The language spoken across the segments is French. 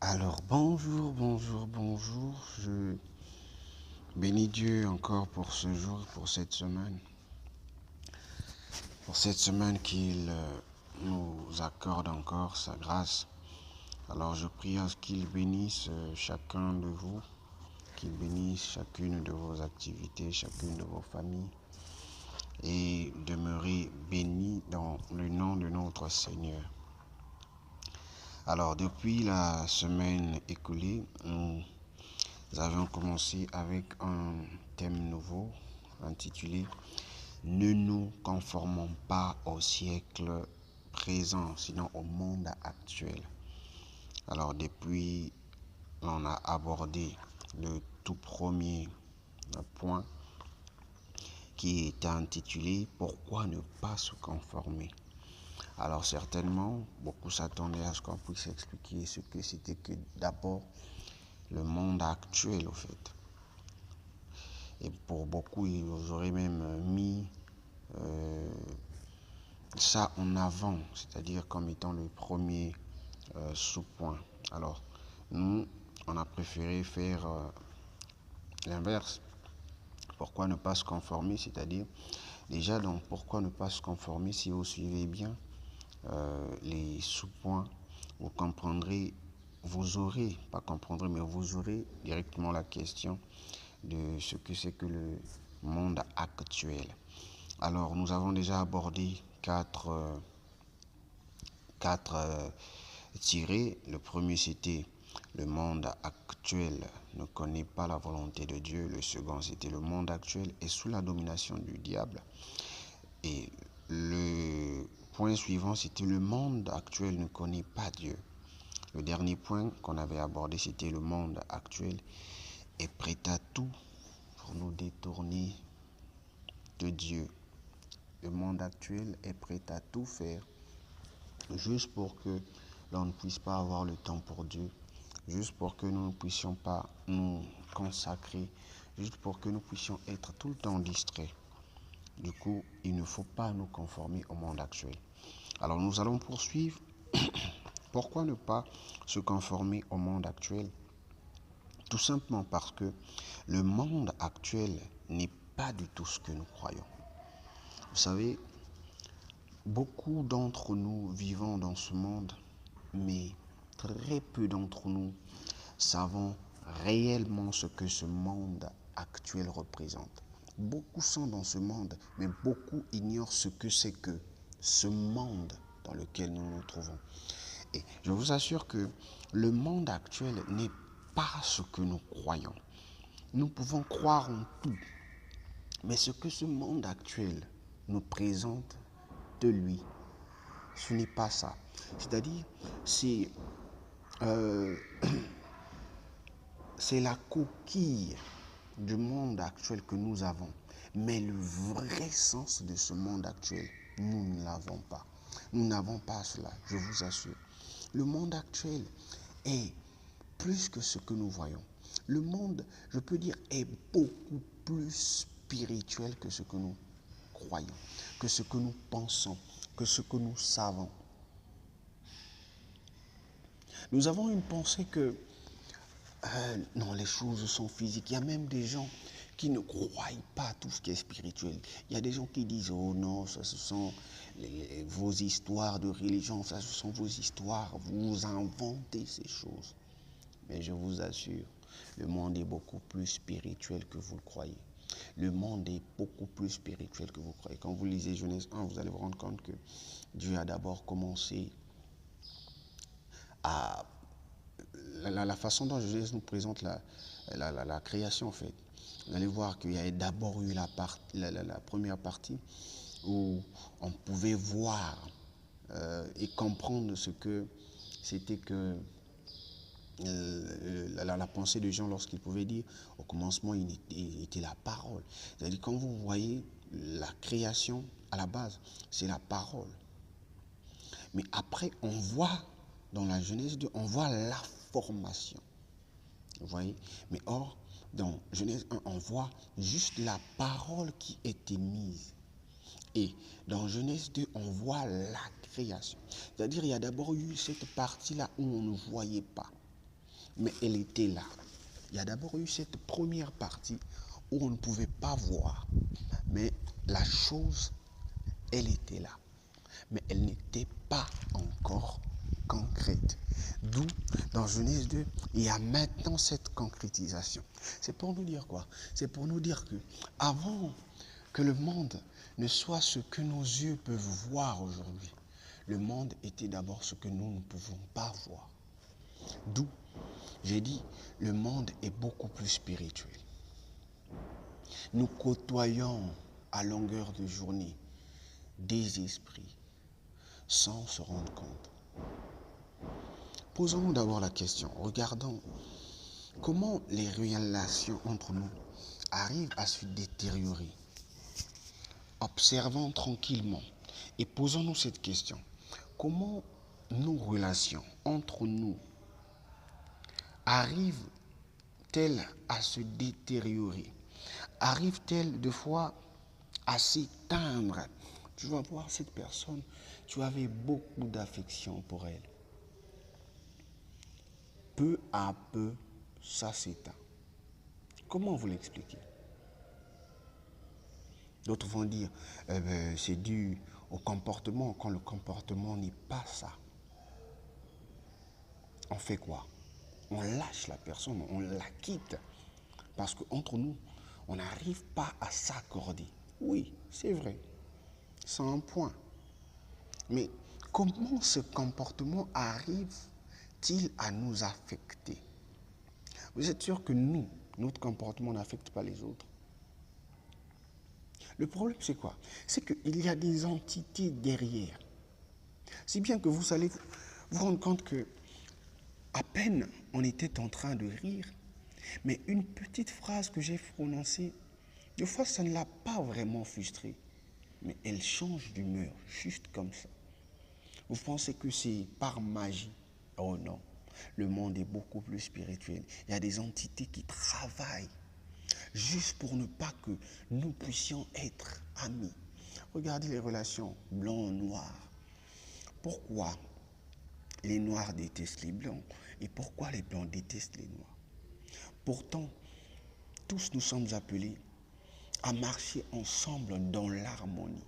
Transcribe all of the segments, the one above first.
Alors bonjour. Je bénis Dieu encore pour ce jour, pour cette semaine qu'il nous accorde encore sa grâce. Alors je prie à ce qu'il bénisse chacun de vous, qu'il bénisse chacune de vos activités, chacune de vos familles, et demeurez bénis dans le nom de notre Seigneur. Alors depuis la semaine écoulée, nous avons commencé avec un thème nouveau intitulé Ne nous conformons pas au siècle présent, sinon au monde actuel. Alors depuis, on a abordé le tout premier point qui était intitulé Pourquoi ne pas se conformer. Alors certainement, beaucoup s'attendaient à ce qu'on puisse expliquer ce que c'était que d'abord le monde actuel au fait. Et pour beaucoup, ils auraient même mis ça en avant, c'est-à-dire comme étant le premier sous-point. Alors, nous, on a préféré faire l'inverse. Pourquoi ne pas se conformer, c'est-à-dire, déjà, donc, pourquoi ne pas se conformer si vous suivez bien les sous-points, vous comprendrez, mais vous aurez directement la question de ce que c'est que le monde actuel. Alors, nous avons déjà abordé quatre tirés. Le premier, c'était le monde actuel ne connaît pas la volonté de Dieu. Le second, c'était le monde actuel est sous la domination du diable. Et le point suivant, c'était le monde actuel ne connaît pas Dieu. Le dernier point qu'on avait abordé, c'était le monde actuel est prêt à tout pour nous détourner de Dieu. Le monde actuel est prêt à tout faire juste pour que l'on ne puisse pas avoir le temps pour Dieu, juste pour que nous ne puissions pas nous consacrer, juste pour que nous puissions être tout le temps distraits. Du coup, il ne faut pas nous conformer au monde actuel. Alors nous allons poursuivre. Pourquoi ne pas se conformer au monde actuel? Tout simplement parce que le monde actuel n'est pas du tout ce que nous croyons. Vous savez, beaucoup d'entre nous vivons dans ce monde, mais très peu d'entre nous savons réellement ce que ce monde actuel représente. Beaucoup sont dans ce monde, mais beaucoup ignorent ce que c'est que ce monde dans lequel nous nous trouvons. Et je vous assure que le monde actuel n'est pas ce que nous croyons. Nous pouvons croire en tout, mais ce que ce monde actuel nous présente de lui, ce n'est pas ça. C'est-à-dire, euh, c'est la coquille du monde actuel que nous avons. Mais le vrai sens de ce monde actuel, nous ne l'avons pas. Nous n'avons pas cela, je vous assure. Le monde actuel est plus que ce que nous voyons. Le monde, je peux dire, est beaucoup plus spirituel que ce que nous croyons, que ce que nous pensons, que ce que nous savons. Nous avons une pensée que non, les choses sont physiques. Il y a même des gens qui ne croient pas à tout ce qui est spirituel. Il y a des gens qui disent, oh non, ça ce sont vos histoires de religion, ça ce sont vos histoires, vous inventez ces choses. Mais je vous assure, le monde est beaucoup plus spirituel que vous le croyez. Le monde est beaucoup plus spirituel que vous croyez. Quand vous lisez Genèse 1, vous allez vous rendre compte que Dieu a d'abord commencé à la façon dont Genèse nous présente la création, en fait. Vous allez voir qu'il y a d'abord eu la première partie où on pouvait voir et comprendre ce que c'était que la pensée de Jean lorsqu'il pouvait dire au commencement il était la parole. C'est-à-dire quand vous voyez la création à la base, c'est la parole. Mais après on voit dans la Genèse 2, on voit la formation. Vous voyez? Mais or, dans Genèse 1, on voit juste la parole qui est émise. Et dans Genèse 2, on voit la création. C'est-à-dire, il y a d'abord eu cette partie-là où on ne voyait pas. mais elle était là. Il y a d'abord eu cette première partie où on ne pouvait pas voir, mais la chose, elle était là. Mais elle n'était pas encore concrète. D'où, dans Genèse 2, il y a maintenant cette concrétisation. C'est pour nous dire quoi? C'est pour nous dire que avant que le monde ne soit ce que nos yeux peuvent voir aujourd'hui, le monde était d'abord ce que nous ne pouvons pas voir. D'où, j'ai dit, le monde est beaucoup plus spirituel. Nous côtoyons à longueur de journée des esprits sans se rendre compte. Posons-nous d'abord la question, regardons comment les relations entre nous arrivent à se détériorer. Observons tranquillement et posons-nous cette question. Comment nos relations entre nous arrivent-elles à se détériorer? Arrivent-elles des fois à s'éteindre? Tu vas voir cette personne, tu avais beaucoup d'affection pour elle. Peu à peu, ça s'éteint. Comment vous l'expliquez? D'autres vont dire, c'est dû au comportement, quand le comportement n'est pas ça. On fait quoi? On lâche la personne, on la quitte. Parce qu'entre nous, on n'arrive pas à s'accorder. Oui, c'est vrai. C'est un point. Mais comment ce comportement arrive-t-il à nous affecter? Vous êtes sûr que nous, notre comportement n'affecte pas les autres? Le problème, c'est quoi? C'est qu'il y a des entités derrière. Si bien que vous allez vous rendre compte que à peine on était en train de rire, mais une petite phrase que j'ai prononcée, des fois ça ne l'a pas vraiment frustré, mais elle change d'humeur, juste comme ça. Vous pensez que c'est par magie? Oh non, le monde est beaucoup plus spirituel. Il y a des entités qui travaillent juste pour ne pas que nous puissions être amis. Regardez les relations blanc-noir. Pourquoi les noirs détestent les blancs et pourquoi les blancs détestent les noirs? Pourtant, tous nous sommes appelés à marcher ensemble dans l'harmonie.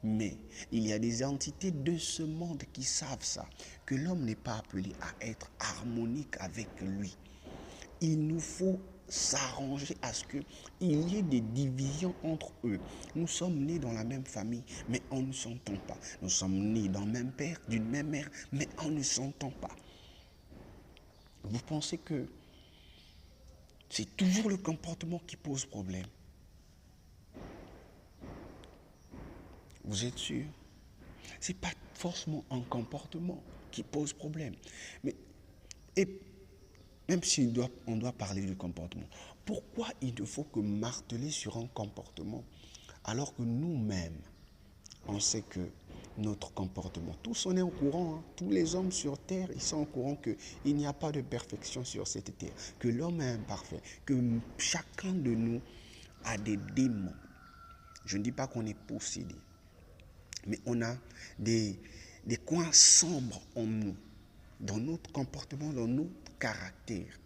Mais il y a des entités de ce monde qui savent ça, que l'homme n'est pas appelé à être harmonique avec lui. Il nous faut s'arranger à ce qu'il y ait des divisions entre eux. Nous sommes nés dans la même famille, mais on ne s'entend pas. Nous sommes nés d'un même père, d'une même mère, mais on ne s'entend pas. Vous pensez que c'est toujours le comportement qui pose problème? Vous êtes sûr? Ce n'est pas forcément un comportement qui pose problème. Mais, et même si on doit parler du comportement, pourquoi il ne faut que marteler sur un comportement alors que nous-mêmes, on sait que notre comportement, tous on est au courant, hein, tous les hommes sur terre, ils sont au courant qu'il n'y a pas de perfection sur cette terre, que l'homme est imparfait, que chacun de nous a des démons. Je ne dis pas qu'on est possédé, mais on a des coins sombres en nous, dans notre comportement, dans notre caractère.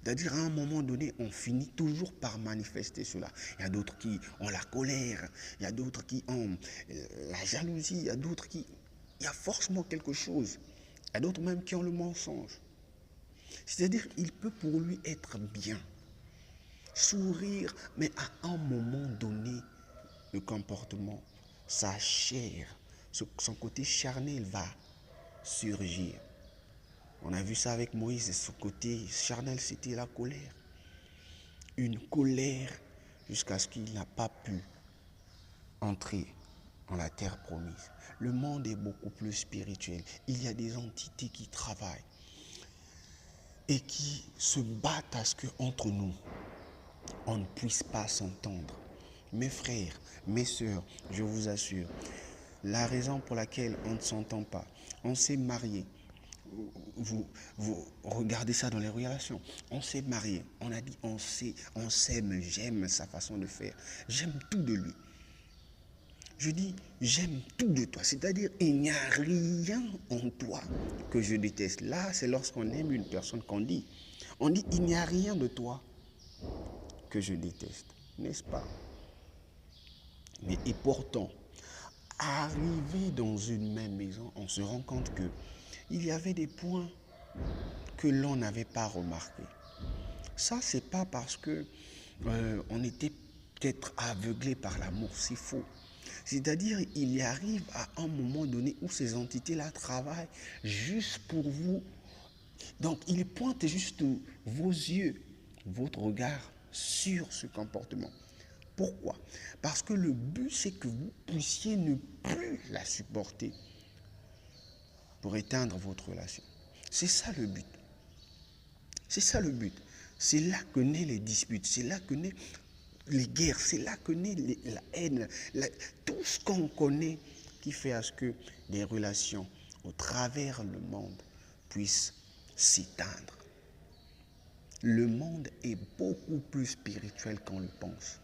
C'est-à-dire, à un moment donné, on finit toujours par manifester cela. Il y a d'autres qui ont la colère, il y a d'autres qui ont la jalousie, il y a d'autres qui... Il y a forcément quelque chose. Il y a d'autres même qui ont le mensonge. C'est-à-dire, il peut pour lui être bien, sourire, mais à un moment donné, le comportement, sa chair, son côté charnel va surgir. On a vu ça avec Moïse, et son côté charnel, c'était la colère. Une colère jusqu'à ce qu'il n'a pas pu entrer en la terre promise. Le monde est beaucoup plus spirituel. Il y a des entités qui travaillent et qui se battent à ce qu'entre nous, on ne puisse pas s'entendre. Mes frères, mes sœurs, je vous assure, la raison pour laquelle on ne s'entend pas, on s'est marié. Vous regardez ça dans les relations. On s'est marié, on a dit on s'aime, j'aime sa façon de faire, j'aime tout de lui. Je dis, j'aime tout de toi. C'est-à-dire, il n'y a rien en toi que je déteste. Là, c'est lorsqu'on aime une personne qu'on dit. On dit, il n'y a rien de toi que je déteste. N'est-ce pas? Mais et pourtant, arrivé dans une même maison, on se rend compte que il y avait des points que l'on n'avait pas remarqués. Ça, c'est pas parce que on était peut-être aveuglé par l'amour, c'est faux. C'est-à-dire, il y arrive à un moment donné où ces entités-là travaillent juste pour vous. Donc, ils pointent juste vos yeux, votre regard sur ce comportement. Pourquoi? Parce que le but, c'est que vous puissiez ne plus la supporter pour éteindre votre relation. C'est ça le but. C'est ça le but. C'est là que naissent les disputes, c'est là que naissent les guerres, c'est là que naît la haine, tout ce qu'on connaît qui fait à ce que les relations au travers le monde puissent s'éteindre. Le monde est beaucoup plus spirituel qu'on le pense.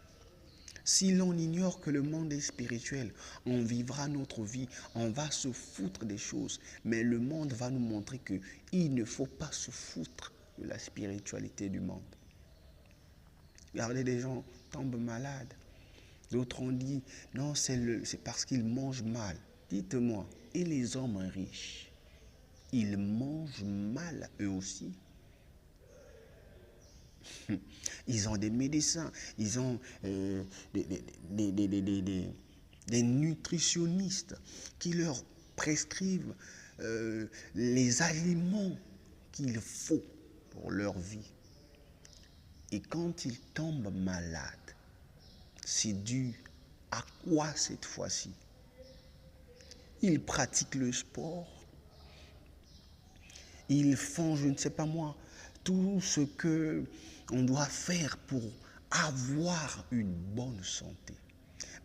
Si l'on ignore que le monde est spirituel, on vivra notre vie, on va se foutre des choses, mais le monde va nous montrer qu'il ne faut pas se foutre de la spiritualité du monde. Regardez, des gens tombent malades. D'autres ont dit, non, c'est parce qu'ils mangent mal. Dites-moi, et les hommes riches, ils mangent mal eux aussi? Ils ont des médecins, ils ont des nutritionnistes qui leur prescrivent les aliments qu'il faut pour leur vie. Et quand ils tombent malades, c'est dû à quoi cette fois-ci? Ils pratiquent le sport, ils font, je ne sais pas moi, tout ce que on doit faire pour avoir une bonne santé.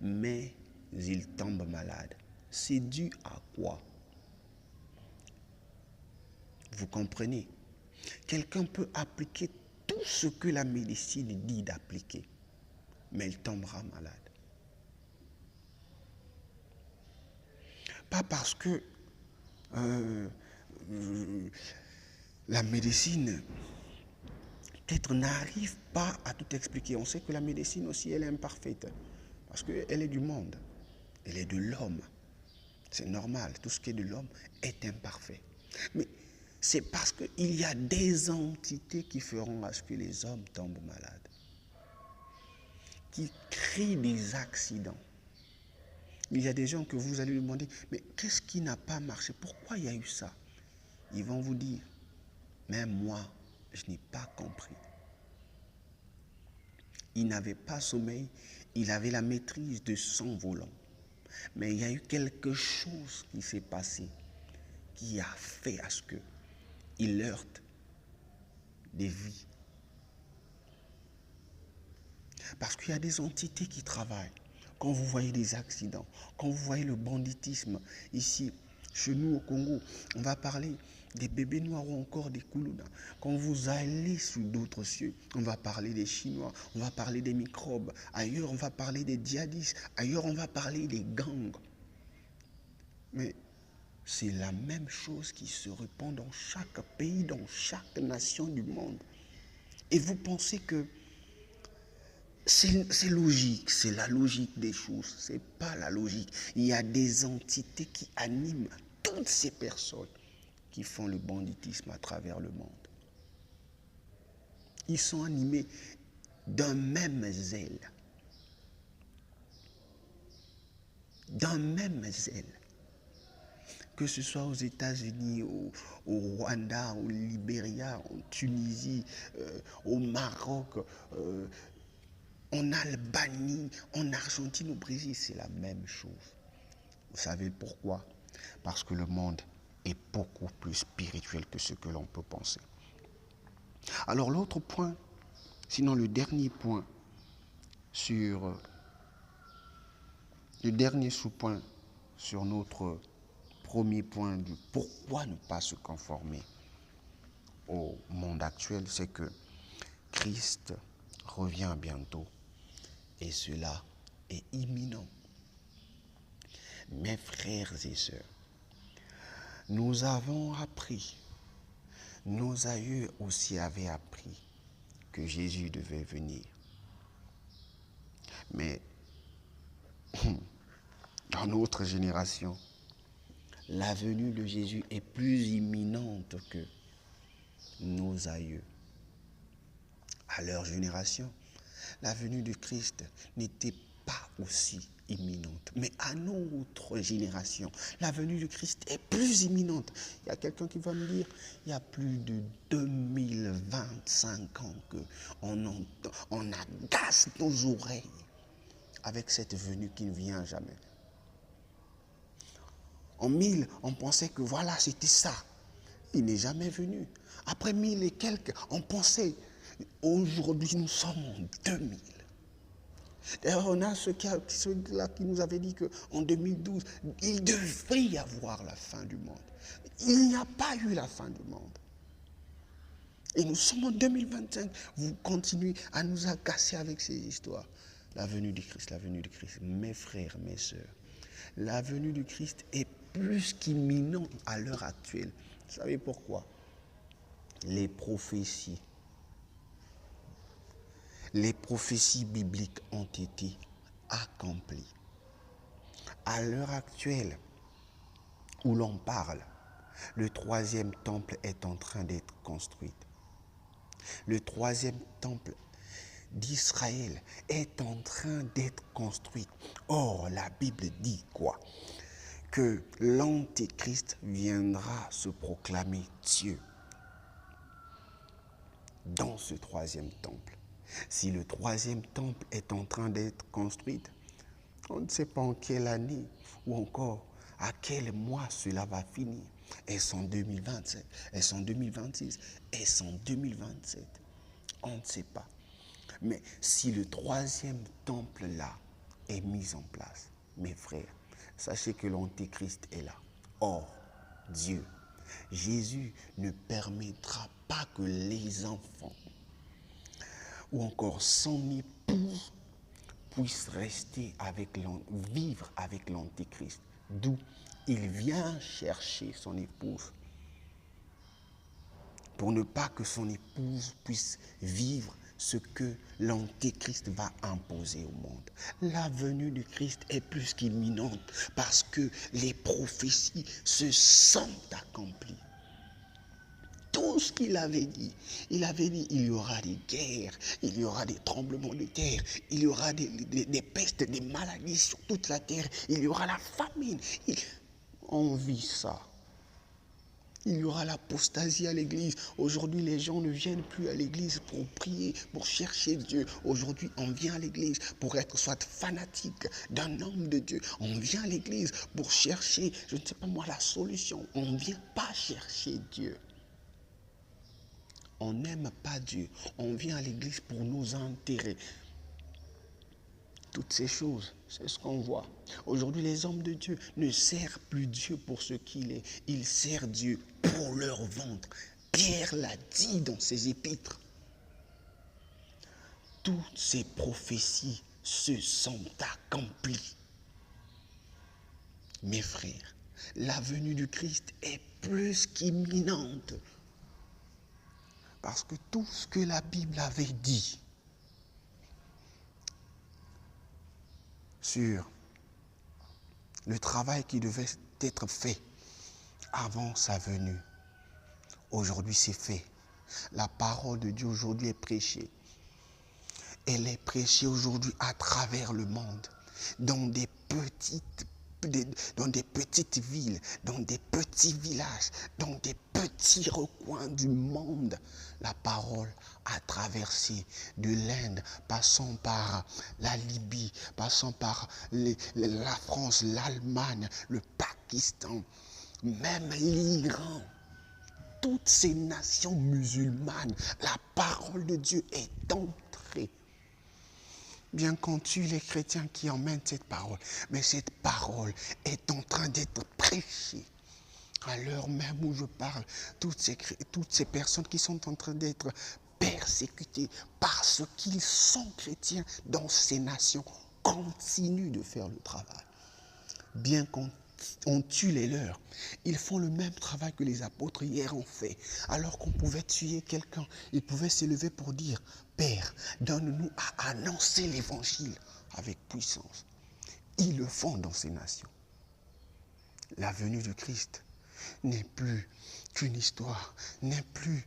Mais ils tombent malades. C'est dû à quoi? Vous comprenez? Quelqu'un peut appliquer tout ce que la médecine dit d'appliquer, mais il tombera malade. Pas parce que la médecine peut-être n'arrive pas à tout expliquer. On sait que la médecine aussi, elle est imparfaite. Parce qu'elle est du monde. Elle est de l'homme. C'est normal. Tout ce qui est de l'homme est imparfait. Mais c'est parce qu'il y a des entités qui feront à ce que les hommes tombent malades. Qui créent des accidents. Il y a des gens que vous allez demander, mais qu'est-ce qui n'a pas marché? Pourquoi il y a eu ça? Ils vont vous dire, même moi, je n'ai pas compris. Il n'avait pas sommeil, il avait la maîtrise de son volant. Mais il y a eu quelque chose qui s'est passé, qui a fait à ce qu'il heurte des vies. Parce qu'il y a des entités qui travaillent. Quand vous voyez des accidents, quand vous voyez le banditisme ici, chez nous au Congo, on va parler des bébés noirs ou encore des Koulouna. Quand vous allez sur d'autres cieux, on va parler des Chinois, on va parler des microbes. Ailleurs, on va parler des djihadistes. Ailleurs, on va parler des gangs. Mais c'est la même chose qui se répand dans chaque pays, dans chaque nation du monde. Et vous pensez que c'est logique, c'est la logique des choses, c'est pas la logique. Il y a des entités qui animent toutes ces personnes qui font le banditisme à travers le monde. Ils sont animés d'un même zèle. D'un même zèle. Que ce soit aux États-Unis, au Rwanda, au Libéria, en Tunisie, au Maroc, en Albanie, en Argentine, au Brésil, c'est la même chose. Vous savez pourquoi? Parce que le monde est beaucoup plus spirituel que ce que l'on peut penser. Alors l'autre point, sinon le dernier point sur le dernier sous-point sur notre premier point du pourquoi ne pas se conformer au monde actuel, c'est que Christ revient bientôt et cela est imminent. Mes frères et sœurs, nous avons appris, nos aïeux aussi avaient appris que Jésus devait venir. Mais dans notre génération, la venue de Jésus est plus imminente que nos aïeux. À leur génération, la venue de Christ n'était pas aussi imminente. Mais à notre génération, la venue de Christ est plus imminente. Il y a quelqu'un qui va me dire, il y a plus de 2025 ans qu'on agace nos oreilles avec cette venue qui ne vient jamais. En 1000, on pensait que voilà, c'était ça. Il n'est jamais venu. Après 1000 et quelques, on pensait, aujourd'hui nous sommes en 2000. D'ailleurs, on a ceux-là qui nous avaient dit qu'en 2012, il devait y avoir la fin du monde. Il n'y a pas eu la fin du monde. Et nous sommes en 2025. Vous continuez à nous agacer avec ces histoires. La venue du Christ, la venue du Christ. Mes frères, mes sœurs, la venue du Christ est plus qu'imminente à l'heure actuelle. Vous savez pourquoi? Les prophéties bibliques ont été accomplies. À l'heure actuelle où l'on parle, le troisième temple est en train d'être construit. Le troisième temple d'Israël est en train d'être construit. Or, la Bible dit quoi? Que l'Antéchrist viendra se proclamer Dieu dans ce troisième temple. Si le troisième temple est en train d'être construit, on ne sait pas en quelle année ou encore à quel mois cela va finir. Est-ce en 2027? Est-ce en 2026? Est-ce en 2027? On ne sait pas. Mais si le troisième temple là est mis en place, mes frères, sachez que l'Antéchrist est là. Or, Dieu, Jésus ne permettra pas que les enfants ou encore son épouse puissent vivre avec l'Antéchrist. D'où il vient chercher son épouse pour ne pas que son épouse puisse vivre ce que l'Antéchrist va imposer au monde. La venue de Christ est plus qu'imminente parce que les prophéties se sont accomplies. Tout ce qu'il avait dit, il y aura des guerres, il y aura des tremblements de terre, il y aura des pestes, des maladies sur toute la terre, il y aura la famine. On vit ça. Il y aura l'apostasie à l'église. Aujourd'hui, les gens ne viennent plus à l'église pour prier, pour chercher Dieu. Aujourd'hui, on vient à l'église pour être soit fanatique d'un homme de Dieu. On vient à l'église pour chercher, je ne sais pas moi, la solution. On ne vient pas chercher Dieu. On n'aime pas Dieu. On vient à l'église pour nous enterrer. Toutes ces choses, c'est ce qu'on voit. Aujourd'hui, les hommes de Dieu ne servent plus Dieu pour ce qu'il est. Ils servent Dieu pour leur ventre. Pierre l'a dit dans ses épîtres. Toutes ces prophéties se sont accomplies. Mes frères, la venue du Christ est plus qu'imminente. Parce que tout ce que la Bible avait dit sur le travail qui devait être fait avant sa venue, aujourd'hui c'est fait. La parole de Dieu aujourd'hui est prêchée. Elle est prêchée aujourd'hui à travers le monde, dans des petites villes, dans des petits villages, dans des petits recoins du monde. La parole a traversé de l'Inde, passant par la Libye, passant par la France, l'Allemagne, le Pakistan, même l'Iran. Toutes ces nations musulmanes, la parole de Dieu est entrée. Bien qu'on tue les chrétiens qui emmènent cette parole, mais cette parole est en train d'être prêchée. À l'heure même où je parle, toutes ces personnes qui sont en train d'être persécutées parce qu'ils sont chrétiens dans ces nations continuent de faire le travail. bien qu'on tue les leurs. Ils font le même travail que les apôtres hier ont fait. Alors qu'on pouvait tuer quelqu'un, ils pouvaient s'élever pour dire, Père, donne-nous à annoncer l'évangile avec puissance. Ils le font dans ces nations. La venue du Christ n'est plus qu'une histoire, n'est plus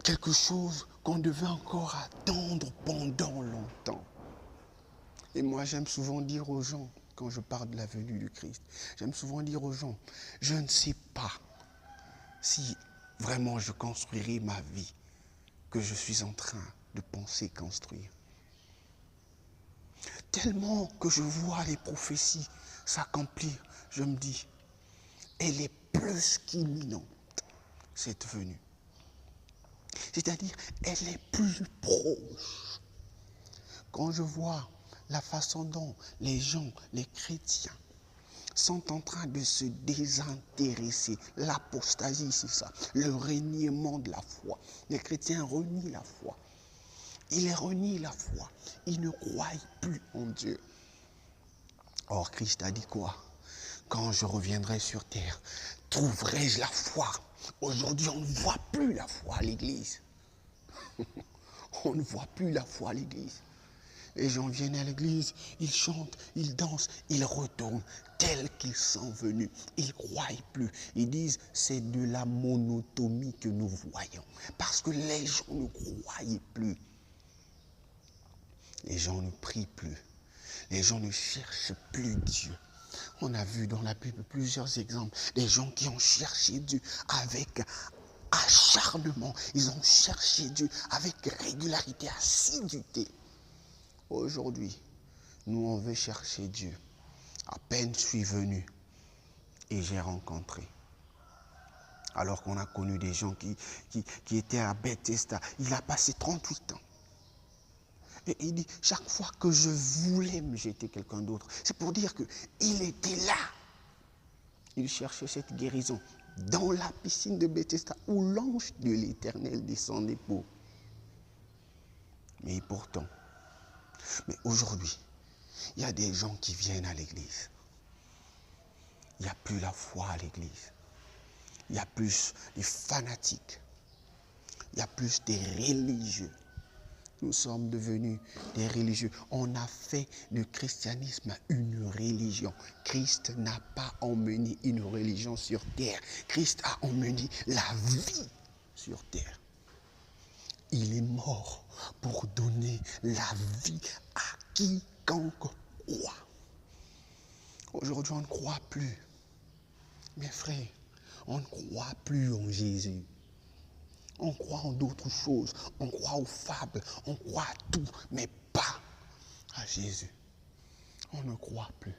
quelque chose qu'on devait encore attendre pendant longtemps. Et moi, j'aime souvent dire aux gens, quand je parle de la venue du Christ, j'aime souvent dire aux gens, je ne sais pas si vraiment je construirai ma vie que je suis en train de penser construire. Tellement que je vois les prophéties s'accomplir, je me dis, elle est plus qu'imminente, cette venue. C'est-à-dire, elle est plus proche. Quand je vois la façon dont les gens, les chrétiens, sont en train de se désintéresser. L'apostasie, c'est ça. Le reniement de la foi. Les chrétiens renient la foi. Ils renient la foi. Ils ne croient plus en Dieu. Or, Christ a dit quoi? Quand je reviendrai sur terre, trouverai-je la foi? Aujourd'hui, on ne voit plus la foi à l'église. On ne voit plus la foi à l'église. Les gens viennent à l'église, ils chantent, ils dansent, ils retournent tels qu'ils sont venus. Ils ne croient plus. Ils disent, c'est de la monotonie que nous voyons. Parce que les gens ne croient plus. Les gens ne prient plus. Les gens ne cherchent plus Dieu. On a vu dans la Bible plusieurs exemples. Des gens qui ont cherché Dieu avec acharnement. Ils ont cherché Dieu avec régularité, assiduité. Aujourd'hui, nous on veut chercher Dieu. À peine je suis venu et j'ai rencontré. Alors qu'on a connu des gens qui étaient à Bethesda. Il a passé 38 ans. Et il dit, chaque fois que je voulais me jeter quelqu'un d'autre, c'est pour dire qu'il était là. Il cherchait cette guérison dans la piscine de Bethesda où l'ange de l'Éternel descendait pour. Mais pourtant, mais aujourd'hui, il y a des gens qui viennent à l'église. Il n'y a plus la foi à l'église. Il y a plus des fanatiques. Il y a plus des religieux. Nous sommes devenus des religieux. On a fait le christianisme une religion. Christ n'a pas emmené une religion sur terre. Christ a emmené la vie sur terre. Il est mort pour donner la vie à quiconque croit. Aujourd'hui, on ne croit plus. Mes frères, on ne croit plus en Jésus. On croit en d'autres choses. On croit aux fables. On croit à tout, mais pas à Jésus. On ne croit plus.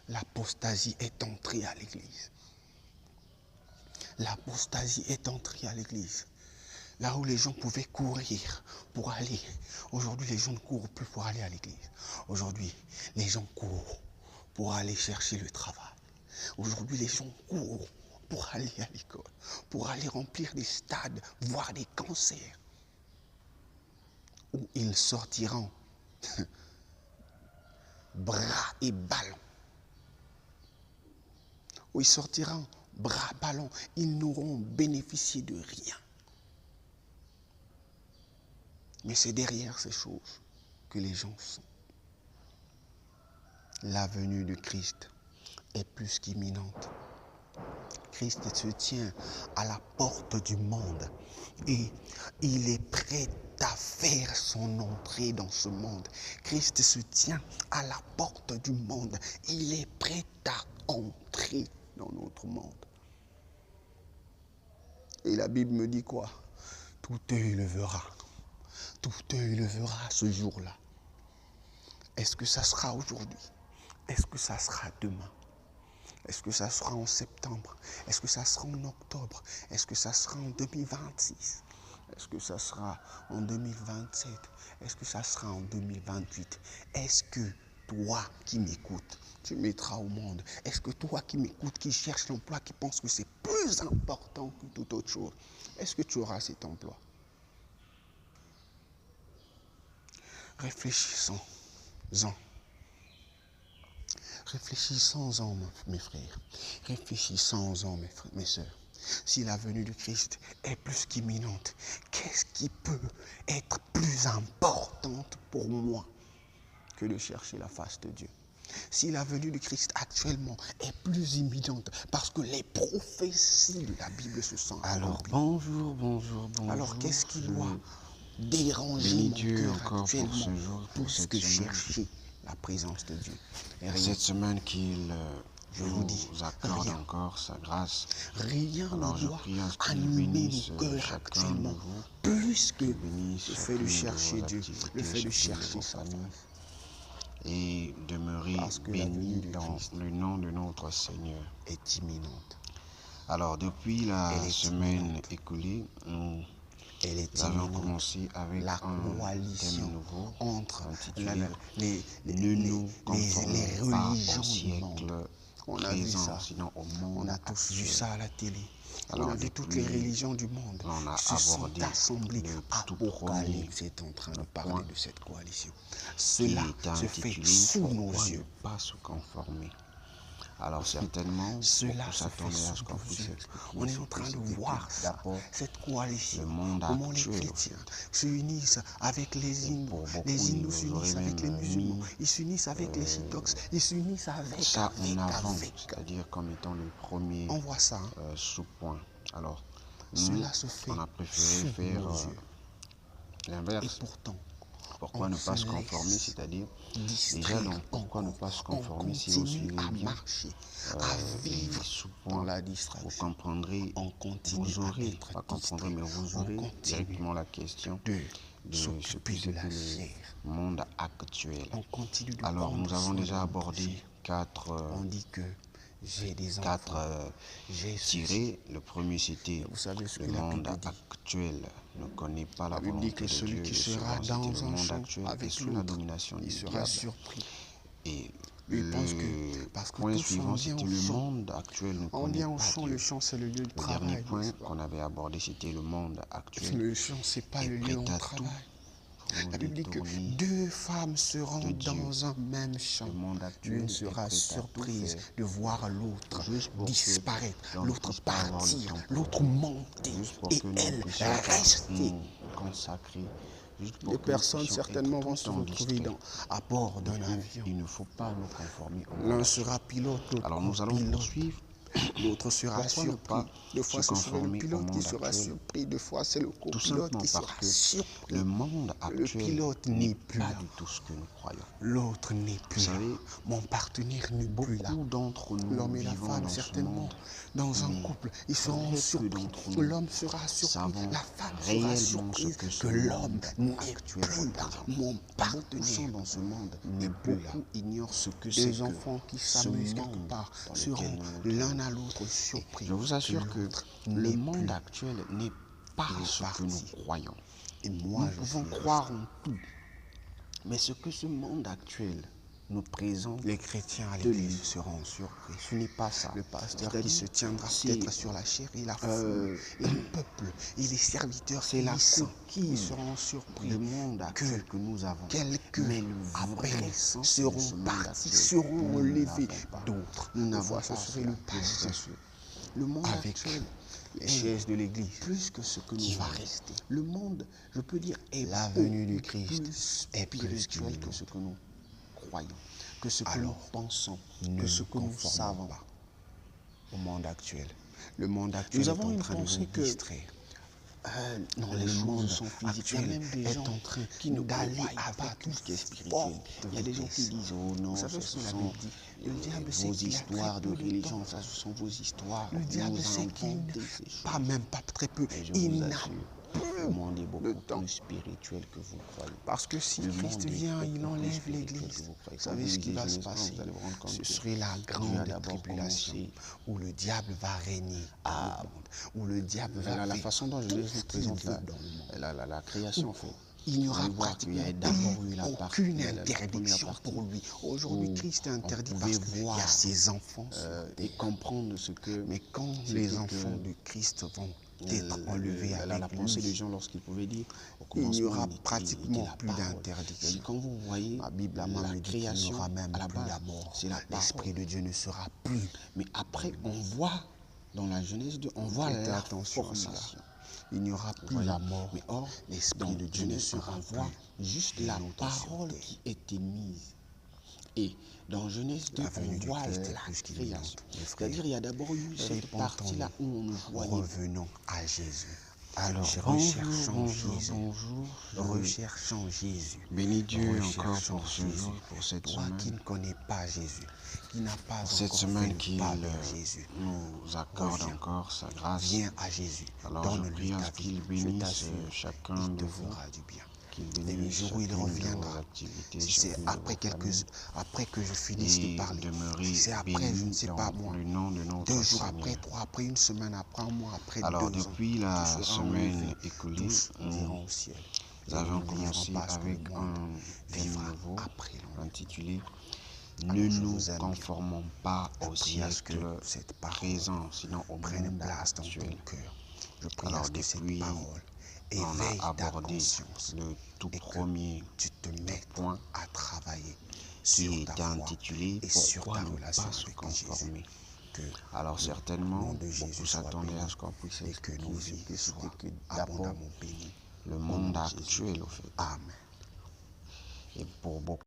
L'apostasie est entrée à l'église. L'apostasie est entrée à l'église. Là où les gens pouvaient courir pour aller. Aujourd'hui, les gens ne courent plus pour aller à l'église. Aujourd'hui, les gens courent pour aller chercher le travail. Aujourd'hui, les gens courent pour aller à l'école, pour aller remplir des stades, voir des concerts, où ils sortiront bras et ballons. Où ils sortiront bras, ballons, ils n'auront bénéficié de rien. Mais c'est derrière ces choses que les gens sont. La venue de Christ est plus qu'imminente. Christ se tient à la porte du monde et il est prêt à faire son entrée dans ce monde. Christ se tient à la porte du monde. Il est prêt à entrer dans notre monde. Et la Bible me dit quoi? Tout œil le verra. Tout œil le verra ce jour-là. Est-ce que ça sera aujourd'hui? Est-ce que ça sera demain? Est-ce que ça sera en septembre? Est-ce que ça sera en octobre? Est-ce que ça sera en 2026? Est-ce que ça sera en 2027? Est-ce que ça sera en 2028? Est-ce que toi qui m'écoutes, tu mettras au monde? Est-ce que toi qui m'écoutes, qui cherches l'emploi, qui pense que c'est plus important que toute autre chose, est-ce que tu auras cet emploi? Réfléchissons-en. Réfléchissons-en, mes frères. Réfléchissons-en, mes sœurs. Si la venue du Christ est plus qu'imminente, qu'est-ce qui peut être plus importante pour moi que de chercher la face de Dieu? Si la venue du Christ actuellement est plus imminente, parce que les prophéties de la Bible se sont accomplies. Bonjour. Alors qu'est-ce qui doit déranger Bénis mon Dieu cœur encore actuellement pour ce jour, pour plus cette que semaine. chercher la présence de Dieu? Cette semaine qu'il Je vous dis, accorde rien. encore sa grâce. Rien Alors ne je doit prie à ce qu'il animer bénisse nos cœurs chacun de actuellement vous, plus que qu'il bénisse le fait de chacune chercher vos Dieu, activités, le fait de chacune chercher vos sa familles, face et demeurer Parce que la venue béni du dans Christ le nom de notre Seigneur. est imminente. Alors depuis la Elle est semaine imminente. écoulée, nous Elle est avions imminente. commencé avec La un coalition thème nouveau entre intitulé les Ne nous conformons pas religions au du monde. siècle On a vu présent, ça. sinon au monde On a tous vu actuel. ça à la télé. Alors, On a vu toutes les depuis, religions du monde on a se sont abordé assemblées. le tout Apocalypse premier est en train de parler point de cette coalition. qui Cela est se fait intitulé sous nos Pourquoi ne yeux. pas se conformer. Alors certainement, Cela beaucoup se fait s'attendaient à ce sous qu'on nos puisse yeux. expliquer On est ce en que train de c'était voir ça, d'abord cette coalition. le monde Comment les actuel, chrétiens s'unissent avec les hindous. pour beaucoup, Les hindous vous aurez s'unissent avec les même musulmans. mis, Ils s'unissent avec les orthodoxes. Ils s'unissent avec. ça en avant, c'est-à-dire comme étant le premier On voit ça. sous-point. Alors, nous, Cela se fait on a préféré sous faire nos yeux. Et l'inverse. pourtant, Pourquoi on ne pas se se conformer, laisse c'est-à-dire distraire déjà donc pourquoi ne pas se on conformer si vous continue suivez à bien marcher, à les vivre dans sous-points, la vous distraction. comprendrez, On continue vous à aurez, être pas comprendrez, mais vous distrait. aurez On continue directement la question de de ce s'occuper que de la c'est chair. le monde actuel. On continue de Alors prendre nous avons soin de déjà notre abordé chair. quatre On dit que j'ai des quatre enfants. J'ai ceci. tirés. Le premier c'était Vous savez ce que le la monde Bible dit. actuel ne connaît pas la La Bible dit volonté que de celui Dieu. qui Le sera second, dans c'était le un monde champ actuel est avec sous la l'autre, domination il du sera diable. surpris. Et Il pense que le parce que point tous suivant, sont bien c'était au le champ. monde actuel ne On connaît vient au pas champ, Dieu. le champ c'est le lieu de Le dernier travail. point n'est-ce pas? qu'on avait abordé, c'était le monde actuel. Le champ, c'est pas est le lieu où prêt on à travaille. tout La Bible dit que détourner deux femmes seront de Dieu. dans un même champ. Le monde actuel L'une est sera prêt à tout surprise faire de voir l'autre juste pour que disparaître, l'on l'autre puisse pas avoir le partir, temps. l'autre monter juste pour et que nous elle puissions rester. nous consacrer, juste pour Les que nous personnes puissions certainement être vont tout se le temps retrouver distraits. à bord d'un avion. Il ne faut pas nous conformer au monde L'un actuel. sera pilote, l'autre Alors nous allons copilote. poursuivre. L'autre sera Pourquoi ne surpris. pas Deux fois, se ce serait le conformer au pilote qui monde sera actuel? surpris. Deux fois, c'est le Tout copilote simplement qui sera parce que surpris. le monde Le actuel pilote n'est n'est plus pas là. du tout ce que nous croyons. L'autre n'est plus là. savez, Mon partenaire n'est plus là. Beaucoup d'entre nous L'homme et la vivons femme, dans ce certainement, monde, dans un mais couple, ils seront très peu surpris. d'entre nous L'homme sera surpris, savons la femme sera réellement surprise ce que ce l'homme monde n'est actuel plus là. représente. Mon Beaucoup sont partenaire dans ce monde, n'est mais plus là. beaucoup ignorent ce que c'est Des que enfants qui ce s'amusent quelque monde part dans seront lequel nous nous l'un trouvons. à l'autre surpris. Je vous assure que l'autre le n'est monde plus. actuel n'est pas Il est ce que parti. nous croyons. Et moi, Nous je pouvons suis croire en tout, mais ce que ce monde actuel nous présente, Les chrétiens à de l'église lui. seront surpris. ce n'est pas ça. Le pasteur C'est-à-dire, qui se tiendra c'est- peut-être sur la chair et la foule, et le peuple, et les serviteurs c'est la puissants, coquille ils seront surpris. le monde actuel que nous avons. Quelques Mais le vrai après sens de seront ce monde partis, actuel, seront nous ne levés. l'avons pas. D'autres, Nous des n'avons fois, pas ce serait cela, le je vous pasteur assure. Le monde avec actuel les est chaises de l'église plus que ce que nous qui va voyons. rester. Le monde, je peux dire, est La venue du beaucoup Christ plus est plus spirituel que qu'imminente. ce que nous croyons, que ce que Alors, nous pensons, ne que ce nous que nous conformons savons. pas au monde actuel. Le monde actuel Nous est avons en une train de pensée nous que distraire. Non, Le les monde choses sont physiques. Il y a actuel même des est gens en train qui ne d'aller croient avec pas tout ce qui est spirituel. forte Il y a des gens qui vitesse. disent, oh non, Vous savez ce ce que la sont Bible dit? Le diable sait vos qu'il y a histoires très de peu de religion, temps. ça ce sont vos histoires. Le diable Vous sait qu'il inventez n'a ces choses. pas même pas très peu. Et je Il vous n'a assure, plus le monde est beaucoup temps. plus spirituel que vous croyez. Parce que si Le Christ monde est vient, il beaucoup plus enlève spirituel l'église. que vous croyez. Vous Quand savez vous ce qui lisez va se Genèse 1, passer? vous allez vous rendre compte Ce que serait la Dieu a grande d'abord tribulation commencé où le diable va régner dans le monde, où le diable va la faire façon dont tout Genèse nous ce qu'il présente veut dans le monde. la création, en fait. il n'y aura On voit qu'il y a pratiquement d'abord eu la aucune la première interdiction partie pour lui. Aujourd'hui, où Christ est on interdit pouvait parce qu'il y a voir, ses enfants sur et terre. comprendre ce que Mais quand c'était les que, enfants de Christ vont être enlevés la avec pensée des lui, gens lorsqu'ils pouvaient dire au il n'y commencement aura était pratiquement la plus parole. d'interdiction. Et quand vous voyez Ma Bible à moi la me dit qu'il n'y création aura même à la plus base, la mort. c'est la L'Esprit parole. de Dieu ne sera plus. Mais après on voit dans la Genèse 2, on voit Prêtez la attention à cela. formation. Il n'y aura Vous plus voyez? la mort. Mais or, L'Esprit dans de Dieu ne Genèse 1, sera on voit plus juste de la longtemps sur parole terre. qui était mise. Et dans Genèse 2, La on venue du voit Christ est la plus création. qu'imminente, mes frères. C'est-à-dire il y a d'abord eu cette partie-là où on ne voyait pas. Revenons à Jésus. Alors, recherchons bonjour, Jésus. bonjour. Recherchons Jésus. Bénis Dieu encore Recherchons pour ce Jésus. jour, pour cette Toi qui semaine. ne connais pas Jésus, qui n'a pas Pour cette encore semaine fait qu'il le pas vers Jésus, nous accorde reviens. encore sa grâce. Viens à Jésus. Alors je Donne-lui prie à ta ce vie. qu'il Je bénisse t'assure, chacun il de te vous, fera du bien. qu'il Et le bénisse jour où il chacune de reviendra, vos activités, si c'est chacune de après vos familles, après que je finisse de et parler, demeurer si c'est après, je ne béni sais dans pas moi, le nom de notre 2 jours Seigneur. après, 3 après, une semaine après, un mois après, Alors 2 ans, depuis tu la seras semaine enlevé. écoulée, Tous iront au ciel. nous Et avions nous ne vivrons commencé pas ce que le avec monde un thème vivra nouveau après l'enlèvement. intitulé Alors, Ne je nous vous aime bien. conformons pas au Je prie à ce que siècle cette parole présent, sinon au prenne monde place dans ton actuel. cœur. Je prie Alors à ce que cette depuis, parole on éveille a ta abordé conscience le tout et que premier tu te mettes point à travailler qui sur ta était foi intitulé et sur Pourquoi ta ne relation pas se avec Jésus. conformer. Que Alors le certainement, nom de beaucoup Jésus soit s'attendaient à béni ce qu'on puisse et que expliquer nos ce vies que c'était soient que d'abord abondamment bénies. le Au monde nom de Jésus. actuel au fait. Amen. Et pour beaucoup